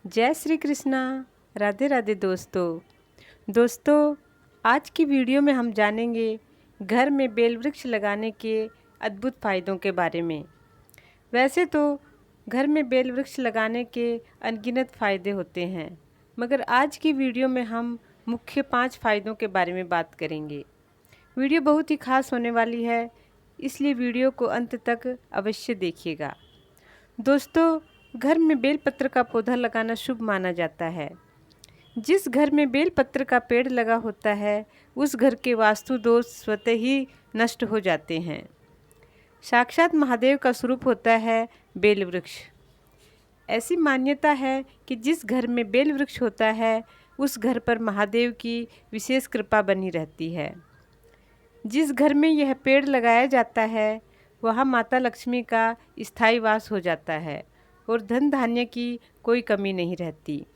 जय श्री कृष्णा। राधे राधे दोस्तों आज की वीडियो में हम जानेंगे घर में बेल वृक्ष लगाने के अद्भुत फ़ायदों के बारे में। वैसे तो घर में बेल वृक्ष लगाने के अनगिनत फ़ायदे होते हैं, मगर आज की वीडियो में हम मुख्य 5 फ़ायदों के बारे में बात करेंगे। वीडियो बहुत ही खास होने वाली है, इसलिए वीडियो को अंत तक अवश्य देखिएगा। दोस्तों, घर में बेलपत्र का पौधा लगाना शुभ माना जाता है। जिस घर में बेलपत्र का पेड़ लगा होता है, उस घर के वास्तु दोष स्वतः ही नष्ट हो जाते हैं। साक्षात महादेव का स्वरूप होता है बेल वृक्ष। ऐसी मान्यता है कि जिस घर में बेल वृक्ष होता है, उस घर पर महादेव की विशेष कृपा बनी रहती है। जिस घर में यह पेड़ लगाया जाता है, वहाँ माता लक्ष्मी का स्थायी वास हो जाता है और धन धान्य की कोई कमी नहीं रहती।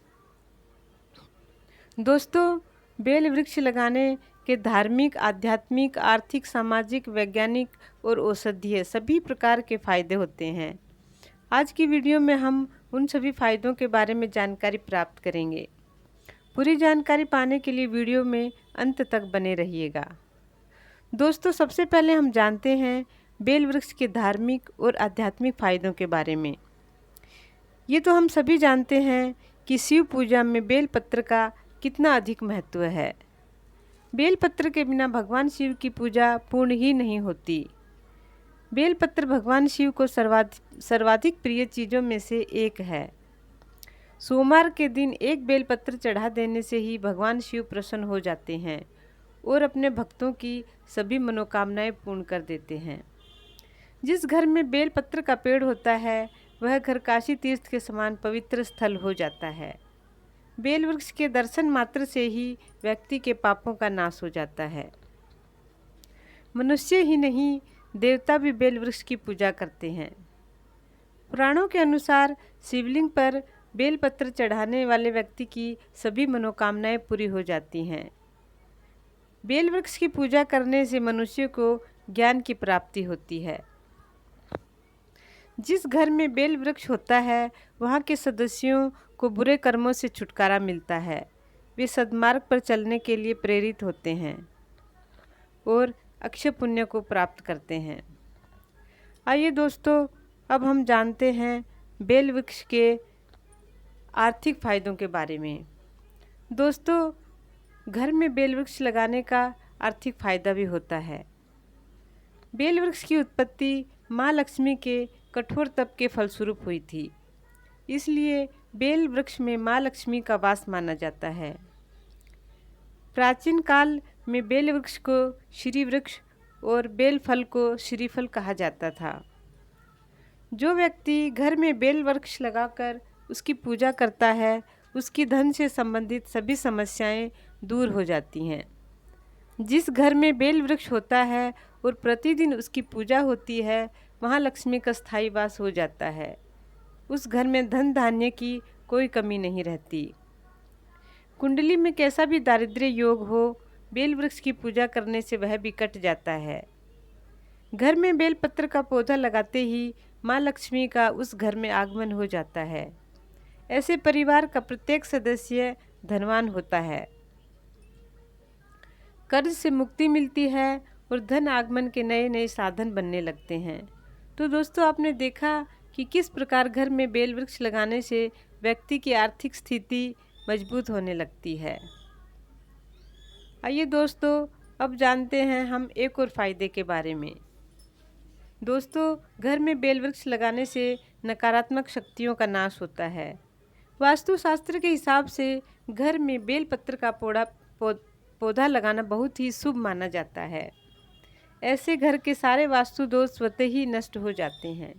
दोस्तों, बेल वृक्ष लगाने के धार्मिक, आध्यात्मिक, आर्थिक, सामाजिक, वैज्ञानिक और औषधीय सभी प्रकार के फायदे होते हैं। आज की वीडियो में हम उन सभी फायदों के बारे में जानकारी प्राप्त करेंगे। पूरी जानकारी पाने के लिए वीडियो में अंत तक बने रहिएगा। दोस्तों, सबसे पहले हम जानते हैं बेल वृक्ष के धार्मिक और आध्यात्मिक फायदों के बारे में। ये तो हम सभी जानते हैं कि शिव पूजा में बेल पत्र का कितना अधिक महत्व है। बेल पत्र के बिना भगवान शिव की पूजा पूर्ण ही नहीं होती। बेल पत्र भगवान शिव को सर्वाधिक प्रिय चीज़ों में से एक है। सोमवार के दिन एक बेल पत्र चढ़ा देने से ही भगवान शिव प्रसन्न हो जाते हैं और अपने भक्तों की सभी मनोकामनाएं पूर्ण कर देते हैं। जिस घर में बेल पत्र का पेड़ होता है, वह घर काशी तीर्थ के समान पवित्र स्थल हो जाता है। बेल वृक्ष के दर्शन मात्र से ही व्यक्ति के पापों का नाश हो जाता है। मनुष्य ही नहीं, देवता भी बेल वृक्ष की पूजा करते हैं। पुराणों के अनुसार शिवलिंग पर बेल पत्र चढ़ाने वाले व्यक्ति की सभी मनोकामनाएं पूरी हो जाती हैं। बेल वृक्ष की पूजा करने से मनुष्य को ज्ञान की प्राप्ति होती है। जिस घर में बेल वृक्ष होता है, वहाँ के सदस्यों को बुरे कर्मों से छुटकारा मिलता है। वे सद्मार्ग पर चलने के लिए प्रेरित होते हैं और अक्षय पुण्य को प्राप्त करते हैं। आइए दोस्तों, अब हम जानते हैं बेल वृक्ष के आर्थिक फायदों के बारे में। दोस्तों, घर में बेल वृक्ष लगाने का आर्थिक फायदा भी होता है। बेल वृक्ष की उत्पत्ति माँ लक्ष्मी के कठोर तप के फलस्वरूप हुई थी, इसलिए बेल वृक्ष में माँ लक्ष्मी का वास माना जाता है। प्राचीन काल में बेल वृक्ष को श्री वृक्ष और बेल फल को श्रीफल कहा जाता था। जो व्यक्ति घर में बेल वृक्ष लगाकर उसकी पूजा करता है, उसकी धन से संबंधित सभी समस्याएं दूर हो जाती हैं। जिस घर में बेल वृक्ष होता है और प्रतिदिन उसकी पूजा होती है, वहाँ लक्ष्मी का स्थायी वास हो जाता है। उस घर में धन धान्य की कोई कमी नहीं रहती। कुंडली में कैसा भी दारिद्र्य योग हो, बेल वृक्ष की पूजा करने से वह भी कट जाता है। घर में बेल पत्र का पौधा लगाते ही माँ लक्ष्मी का उस घर में आगमन हो जाता है। ऐसे परिवार का प्रत्येक सदस्य धनवान होता है। कर्ज से मुक्ति मिलती है और धन आगमन के नए नए साधन बनने लगते हैं। तो दोस्तों, आपने देखा कि किस प्रकार घर में बेल वृक्ष लगाने से व्यक्ति की आर्थिक स्थिति मजबूत होने लगती है। आइए दोस्तों, अब जानते हैं हम एक और फायदे के बारे में। दोस्तों, घर में बेल वृक्ष लगाने से नकारात्मक शक्तियों का नाश होता है। वास्तुशास्त्र के हिसाब से घर में बेल पत्र का पौधा लगाना बहुत ही शुभ माना जाता है। ऐसे घर के सारे वास्तु दोष स्वतः ही नष्ट हो जाते हैं।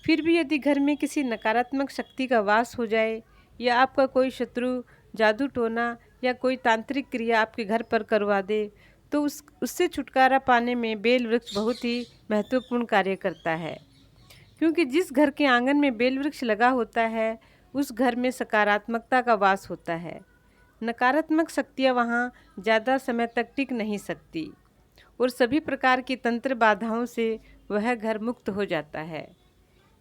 फिर भी यदि घर में किसी नकारात्मक शक्ति का वास हो जाए या आपका कोई शत्रु जादू टोना या कोई तांत्रिक क्रिया आपके घर पर करवा दे, तो उससे छुटकारा पाने में बेल वृक्ष बहुत ही महत्वपूर्ण कार्य करता है। क्योंकि जिस घर के आंगन में बेल वृक्ष लगा होता है, उस घर में सकारात्मकता का वास होता है। नकारात्मक शक्तियाँ वहाँ ज़्यादा समय तक टिक नहीं सकती और सभी प्रकार की तंत्र बाधाओं से वह घर मुक्त हो जाता है।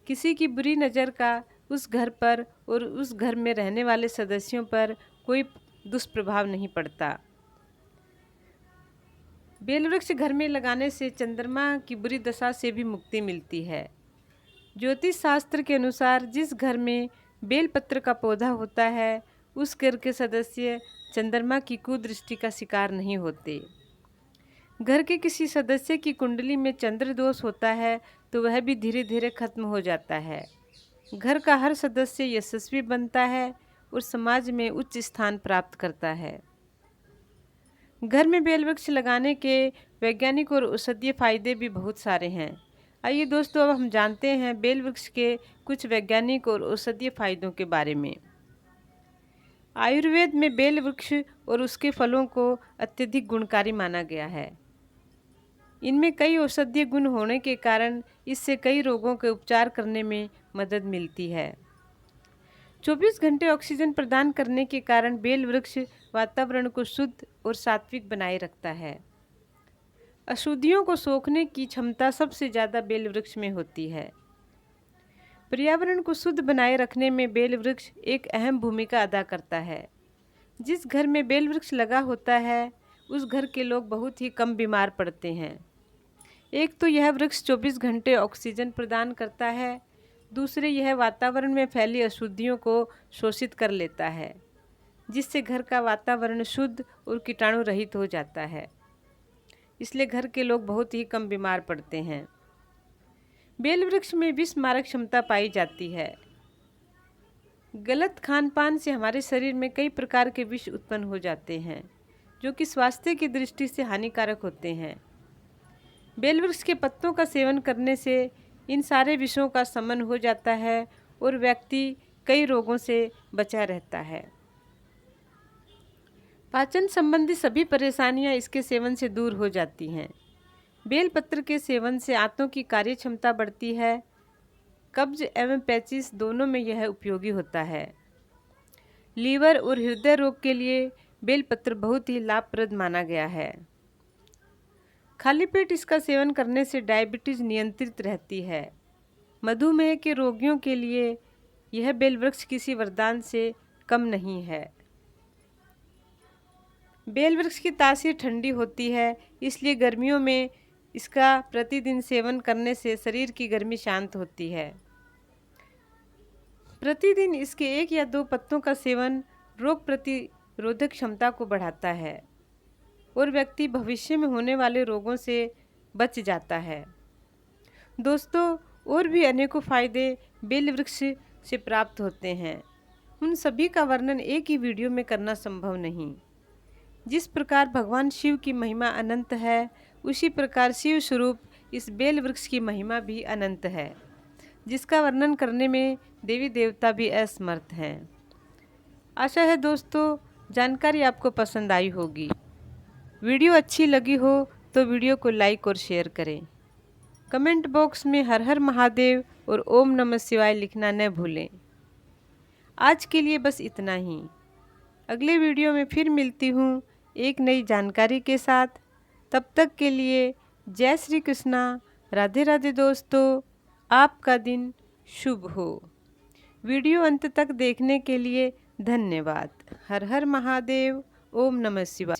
किसी की बुरी नज़र का उस घर पर और उस घर में रहने वाले सदस्यों पर कोई दुष्प्रभाव नहीं पड़ता। बेल वृक्ष घर में लगाने से चंद्रमा की बुरी दशा से भी मुक्ति मिलती है। ज्योतिष शास्त्र के अनुसार जिस घर में बेल पत्र का पौधा होता है उस घर के सदस्य चंद्रमा की कुदृष्टि का शिकार नहीं होते। घर के किसी सदस्य की कुंडली में चंद्र दोष होता है तो वह भी धीरे धीरे खत्म हो जाता है। घर का हर सदस्य यशस्वी बनता है और समाज में उच्च स्थान प्राप्त करता है। घर में बेल वृक्ष लगाने के वैज्ञानिक और औषधीय फायदे भी बहुत सारे हैं। आइए दोस्तों, अब हम जानते हैं बेल वृक्ष के कुछ वैज्ञानिक और औषधीय फायदों के बारे में। आयुर्वेद में बेल वृक्ष और उसके फलों को अत्यधिक गुणकारी माना गया है। इनमें कई औषधीय गुण होने के कारण इससे कई रोगों के उपचार करने में मदद मिलती है। 24 घंटे ऑक्सीजन प्रदान करने के कारण बेल वृक्ष वातावरण को शुद्ध और सात्विक बनाए रखता है। अशुद्धियों को सोखने की क्षमता सबसे ज़्यादा बेल वृक्ष में होती है। पर्यावरण को शुद्ध बनाए रखने में बेल वृक्ष एक अहम भूमिका अदा करता है। जिस घर में बेल वृक्ष लगा होता है उस घर के लोग बहुत ही कम बीमार पड़ते हैं। एक तो यह वृक्ष 24 घंटे ऑक्सीजन प्रदान करता है, दूसरे यह वातावरण में फैली अशुद्धियों को शोषित कर लेता है, जिससे घर का वातावरण शुद्ध और कीटाणु रहित हो जाता है। इसलिए घर के लोग बहुत ही कम बीमार पड़ते हैं। बेल वृक्ष में विष मारक क्षमता पाई जाती है। गलत खान पान से हमारे शरीर में कई प्रकार के विष उत्पन्न हो जाते हैं जो कि स्वास्थ्य की दृष्टि से हानिकारक होते हैं। बेल वृक्ष के पत्तों का सेवन करने से इन सारे विषयों का शमन हो जाता है और व्यक्ति कई रोगों से बचा रहता है। पाचन संबंधी सभी परेशानियां इसके सेवन से दूर हो जाती हैं। बेल पत्र के सेवन से आंतों की कार्य क्षमता बढ़ती है। कब्ज एवं पेचिस दोनों में यह उपयोगी होता है। लीवर और हृदय रोग के लिए बेल पत्र बहुत ही लाभप्रद माना गया है। खाली पेट इसका सेवन करने से डायबिटीज नियंत्रित रहती है। मधुमेह के रोगियों के लिए यह बेल वृक्ष किसी वरदान से कम नहीं है। बेल वृक्ष की तासीर ठंडी होती है, इसलिए गर्मियों में इसका प्रतिदिन सेवन करने से शरीर की गर्मी शांत होती है। प्रतिदिन इसके 1 या 2 पत्तों का सेवन रोग प्रतिरोधक क्षमता को बढ़ाता है और व्यक्ति भविष्य में होने वाले रोगों से बच जाता है। दोस्तों, और भी अनेकों फायदे बेल वृक्ष से प्राप्त होते हैं। उन सभी का वर्णन एक ही वीडियो में करना संभव नहीं। जिस प्रकार भगवान शिव की महिमा अनंत है, उसी प्रकार शिव स्वरूप इस बेल वृक्ष की महिमा भी अनंत है, जिसका वर्णन करने में देवी देवता भी असमर्थ हैं। आशा है दोस्तों जानकारी आपको पसंद आई होगी। वीडियो अच्छी लगी हो तो वीडियो को लाइक और शेयर करें। कमेंट बॉक्स में हर हर महादेव और ओम नमः शिवाय लिखना न भूलें। आज के लिए बस इतना ही। अगले वीडियो में फिर मिलती हूँ एक नई जानकारी के साथ। तब तक के लिए जय श्री कृष्णा, राधे राधे दोस्तों। आपका दिन शुभ हो। वीडियो अंत तक देखने के लिए धन्यवाद। हर हर महादेव, ओम नमः शिवाय।